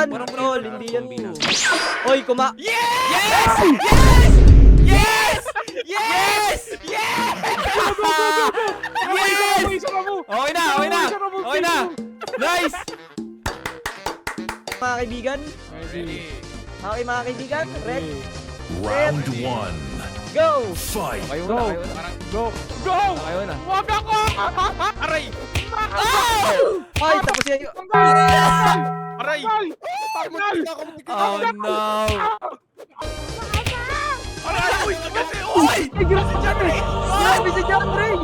yan. Tol, hindi yan. Oy, Yes! Yes! Yes! Yes! Yes! Okay na, okay na. Okay na. Nice! mga kaibigan. Okay, mga kaibigan. Red, Round 1. go! Fight. Okay muna, okay muna. Go! Go! Okay muna. Wag ako! Aray! Ay, tapos yan yung... Aray! Tagal! Oh no! Aray! Uy! Kasi! Ay, grabe si John Ray! Grabe si John Ray!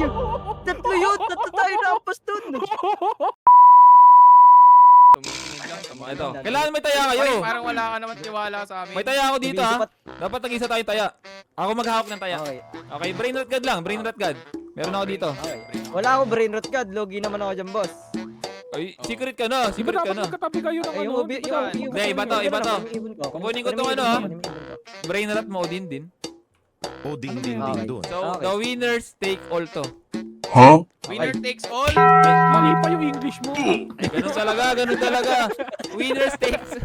Tatlo yun! Tatlo tayo napas dun! Ito. Kailangan may taya kayo. Parang wala ka naman tiwala sa amin. May taya ako dito ha. Dapat nag-isa tayong taya. Ako maghahawak ng taya. Okay. Okay, brain rot god lang. Brain rot god. Meron ako dito. Okay. Wala akong brain rot god. Logi naman ako dyan, boss. Ay, secret ka na. Secret ka na. Magkatabi kayo ng Ay, ano? Hindi, iba to, iba to. Kukunin ko tong ano, ha? Brain rot mo din din. O ding ding ding dun. So, Okay. the winners take all to. Winner takes all. Ay, Mali pa yung English mo. ganun talaga, ganun talaga. Winners takes.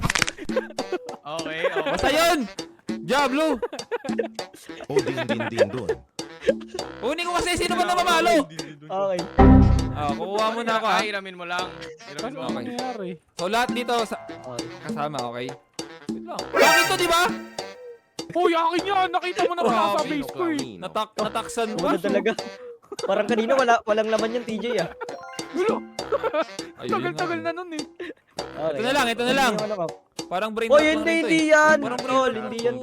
Okay, okay. Basta yun! Diablo! O ding ding ding dun. Kunin ko kasi sino ba na mamalo? Okay. Kukuha muna ako ha. Hiramin mo lang. Hiramin mo. Okay. nangyayari? So, lahat dito Okay. kasama, okay? Wait lang. Bakit to, di ba? Hoy, akin yan! Nakita mo na Grabe, wala sa base ko eh. Nataksan pa. Wala talaga. Parang kanina walang laman yung TJ ah. Gulo! Ayun Tagal-tagal nga. na nun eh. Okay. Ito na lang, ito na lang. Ano ka? Parang brain Oy, rot lang hindi, ito hindi eh. yan. Parang brain Tol, rot. hindi yan.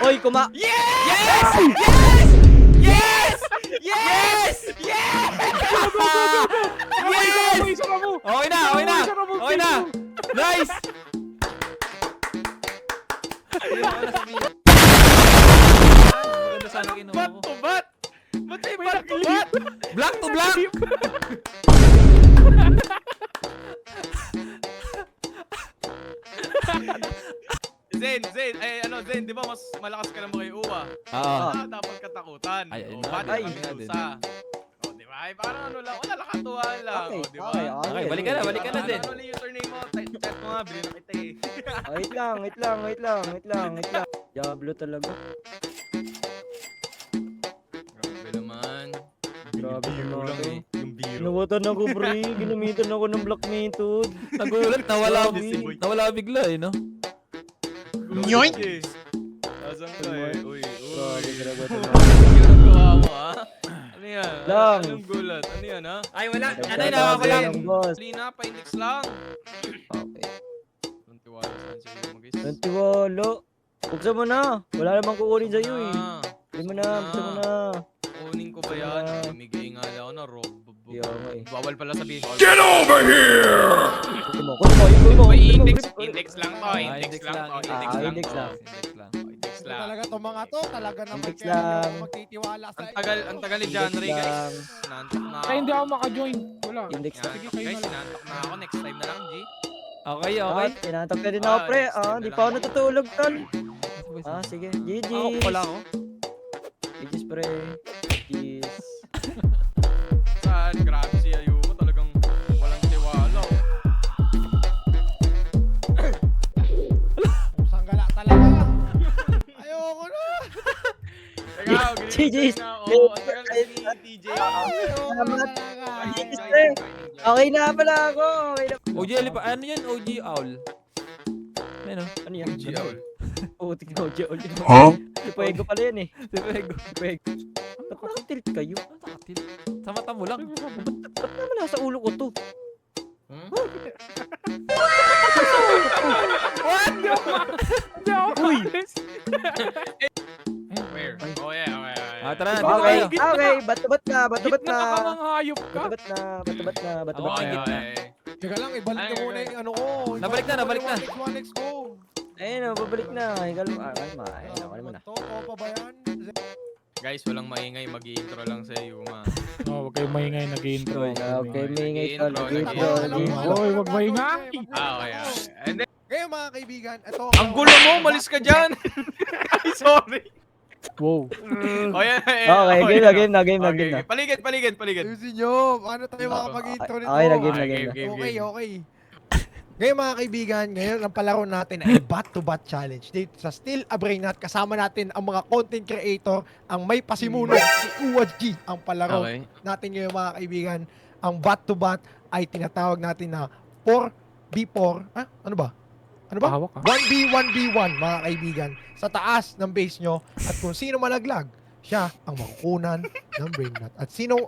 Oy, Yes! Yes! Yes! Yes! Yes! Yes! Yes! Isa ka mo! Okay na, okay na. Okay na. Nice! Maganda sana kinuha Bat ko. to bat! Ba't may bat to bat? Black to black! Zen, Zen, di ba mas malakas ka naman kay Uwa? Oo. Dapat katakutan. Ay, ayun O, nga bakit din, kami ayun nga din. kusa? O, di ba? Ay, parang ano lang, wala nakatuwa lang. Okay, O, di ba? okay, Okay, balik ka na, balik ka na, Zen. Ano yung username mo? Chat mo nga, bilhin na kita eh. Wait lang. Diablo talaga. Grabe naman. Grabe naman. eh. Yung biro. Nawatan ako, pre. Ginamitan ako ng black method. Nagulat, nawala bigla eh, no? Yoink! Nasaan ka eh? Uy, Grabe uy. talaga Ano talaga. ginagawa mo ha? Ano yan? Lang. Anong gulat? Ano yan ha? Ay, wala. Ano Grabe yun, ako lang. ng boss. Lina, pa-index lang. Okay. Anong tiwala saan sa'yo mo guys? Nantiwalo. Buksan mo na. Wala namang kukunin sa'yo eh. Ah, Hindi mo na, buksan mo na. kunin ko ba yan? Ah. Bimigay nga lang ako na Rob. Iya nga eh. Bawal pala sabihin. Get over here! Kunin mo. May Kunin mo. index lang to. Index lang to. Index Ah, lang index to. lang. Index lang. Index Ito lang. talaga itong mga to, talaga naman Index kaya hindi lang. ako magtitiwala sa Ang tagal ni John Ray guys. lang. Nantok na Kaya hindi ako. ako maka-join. Wala. Index Yan, lang. Sige, kayo guys, na lang. nantok na ako. Next time na lang, G. Okay, okay. Tinatok ka din ako, pre. next time na Di lang. pa ako natutulog, tol. Sige. GG's. Ako pala ako. GG's, pre. GG's. Saan? Grabe si Ayuko. Talagang walang tiwala. Oh. Pusang gala talaga. Ayoko na. Teka, GG's. Oo, ang tagal kasi ni TJ. Ayoko na Salamat. talaga. GG's, pre. Okay na pala ako. Okay na. OG, ano yun? OG Owl. Ano? Ano yan? OG Owl. Putik na OG Owl. Huh? Si Puego pala yan eh. Si Pego. Si Puego. Nakatilt kayo. Ano nakatil? Sa mata mo lang. Ba't naman nasa ulo ko to? Hindi ako Uy! Where? Oh yeah, okay, okay. Tara na, dito Okay, kayo. okay. Bato-bat na, bato-bat Gitna na. ka ng hayop ka. Bato-bat na, bato-bat na, bato-bat Okay, na. okay. Teka lang, ibalik ko Ay, muna ay. yung ano ko. Nabalik na, nabalik na. 1x ko. Ayun, babalik na. Kalma, kalma. Ayun, kalma na. To, pa ba yan? Guys, walang maingay. Mag-i-intro lang sa Yuma. Oh, wag kayong maingay nag-intro. Okay, may ingay tol. Nag-intro, Nag-intro. Oy, wag maingay. Ah, okay, okay. And then, Ngayon mga kaibigan, ito. ang gulo mo! Malis ka dyan! Ay, sorry. Wow. Oh, yan. Okay, game na, game na. Paligid. Ayusin nyo, paano tayo makapag-intro nito? Okay na, game na, Okay, game na. game. Okay. Ngayon mga kaibigan, ngayon ang palaro natin ay Bat-to-Bat Challenge. Dito sa Still a Brain Nut, kasama natin ang mga content creator, ang may pasimuno, si Uwad G, ang palaro Okay. natin ngayon mga kaibigan. Ang Bat-to-Bat ay tinatawag natin na 4v4. Ah, ano ba? Ano ba? Pahawak ka. 1v1v1 mga kaibigan. Sa taas ng base nyo. At kung sino malaglag, siya ang makukunan ng Brain Nut. At sino...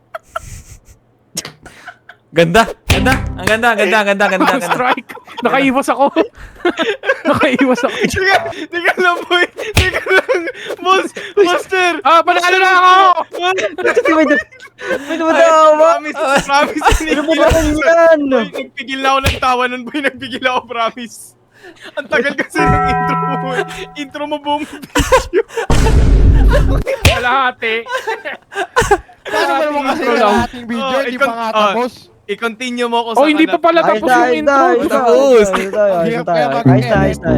Ganda! Ganda! Ang ganda, ang ganda, ang ganda, ang ganda, ang ganda. Strike! Nakaiwas ako. Nakaiwas ako. Teka lang, boy. Teka lang. Monster. Panalo na ako! May dumadawa. Promise. Ano ba ba yan? Boy, nagpigil na ako ng tawa nun, boy. Nagpigil ako, promise. Ang tagal kasi ng intro mo. Intro mo buong video. Kalahati. Paano ba naman kasi Intro yung lang. ating video? Hindi pa nga tapos. I-continue mo ko sa Oh, hindi pa pala tapos yung intro. Tapos. Hirap kaya Ayos na.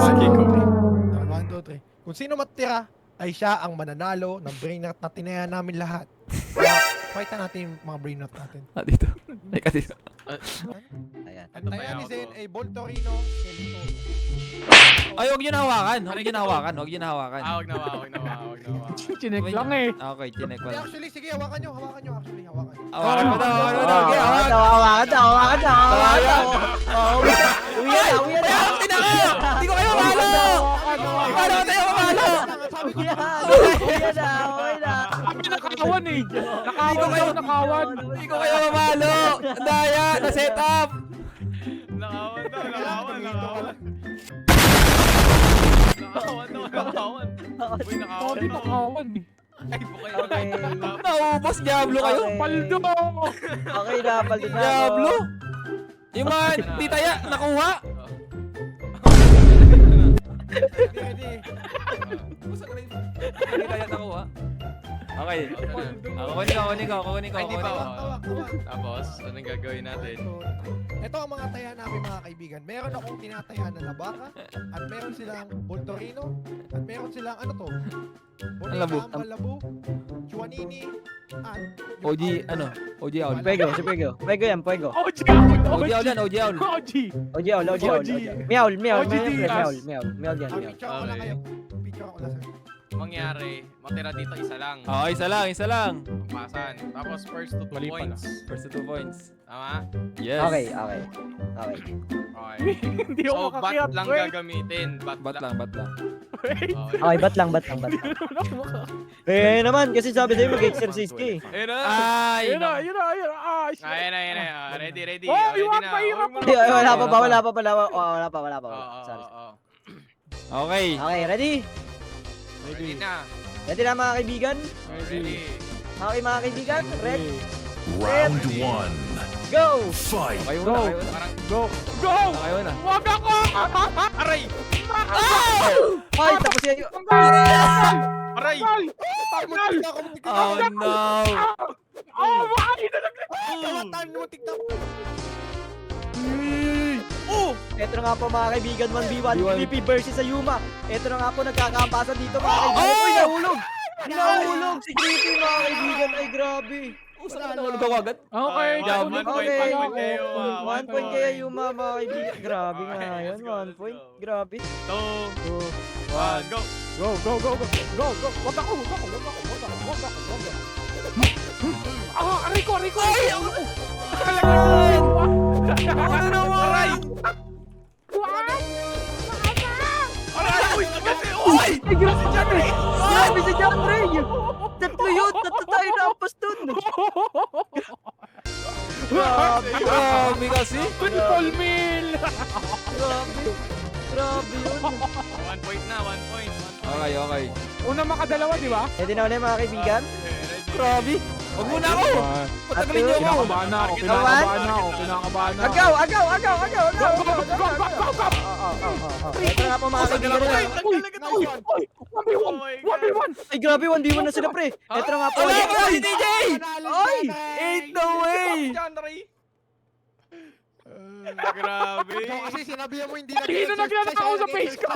Sige, go. 1, 2, 3. Kung sino matira, ay siya ang mananalo ng brain nut na tinaya namin lahat. Kaya, pakita natin yung mga brain nut natin. Dito. Teka dito. Ang taya ni Zen ay Voltorino Skeleton. Ay, huwag yun hawakan. Huwag yun hawakan. Huwag yun hawakan. Huwag na. Chinek lang eh. Okay, chinek ko Hindi, lang. actually, sige, hawakan nyo actually, hawakan nyo. Hawakan mo daw, hawakan mo daw. Okay, hawakan. Uwi na. Tinaka! Hindi ko kayo mamalo! Paano tayo mamalo? Sabi ko, Uwi na. Kami nakawan eh. Nakawan. Hindi ko kayo mamalo! Ang daya! Na-set up! Nakawan. Uy, Kami nakawan eh. Ay, bukay Okay. Naubos, Diablo kayo! Okay. Paldo! Okay na, paldo na ako. Diablo! Yung mga titaya, nakuha! ready. Titaya, nakuha. Okay. Kukunin ko. Ay, di pa. Hawak. Tapos, anong gagawin natin? Ito ang mga taya namin mga kaibigan. Meron akong tinataya na labaka, at meron silang Voltorino, at meron silang ano to? Labu. Labu, Chuanini, at... OG, ano? OG Owl. Fuego, si Fuego. Fuego yan, Fuego. OG! OG Owl yan, OG Owl. OG! Ojiaw. OG. Meow. OG Diaz. Meow yan, Ang meow. picture ko lang kayo. Picture ko lang sir. Mangyari, matira dito isa lang. Oh, isa lang. Pasan. Tapos first to 2 Mali pala. points. First to 2 points. Tama? Yes. Okay. Okay. Hindi ako So, bat makakiyat. lang wait. gagamitin. Bat lang. Okay. Okay, bat lang. Eh naman, kasi sabi sa'yo mag-exercise ka eh. Ayun na. Ay, Ayun na. shit. Ayun na. Ready. Oh, Ready iwan na. pa, hirap Huwag mo Hindi, na- wala pa. Wala pa. Oo. Okay. Okay, ready? Ready na. Ready na mga kaibigan? Ready. Okay mga kaibigan, ready? Round 1. Go! Fight. Okay Go. muna. Parang, Go! Go! Okay muna. Wag ako! aray! Ay, tapos yan yung... Aray! Tanggal! Oh no. Oh, bakit Tawatan mo, TikTok. Ito na nga po mga kaibigan, 1v1, VP versus sa Yuma. Ito na nga po, nagkakampasan dito mga kaibigan. Uy, nahulog! Nahulog si Creepy mga kaibigan. Ay, grabe. Saan ka nahulog ako agad? Okay, Yeah, ulit 1 ko point, pala 1 ako. point kayo. 1 point kaya Yuma mga kaibigan. Grabe nga Okay, yun, let's go, 1 let's point. go. Grabe. 2, 1, go! Go! Wag ako! Aray ko! Ay! Ano naman? Aray! Uy! Kasi, uy! Ay, grabe si John Ray! Grabe si John Ray! Tatlo yun! Tatlo tayo napas dun! Grabe! Grabe kasi. Triple meal! Grabe yun! 1 point na, 1 point. Okay. Una makadalawa, di ba? Ready na ulit mga kaibigan? Grabe. Huwag muna ako. Patagalin niyo ako. Kinakabahan na ako. Ito na nga po mga kaibigan. Ay, grabe, 1v1 na sila pre. Ito na nga po. Wala ka si TJ. Ay! Ain't no way. Grabe. Kasi sinabi mo hindi Sino naglalak ako sa face ko?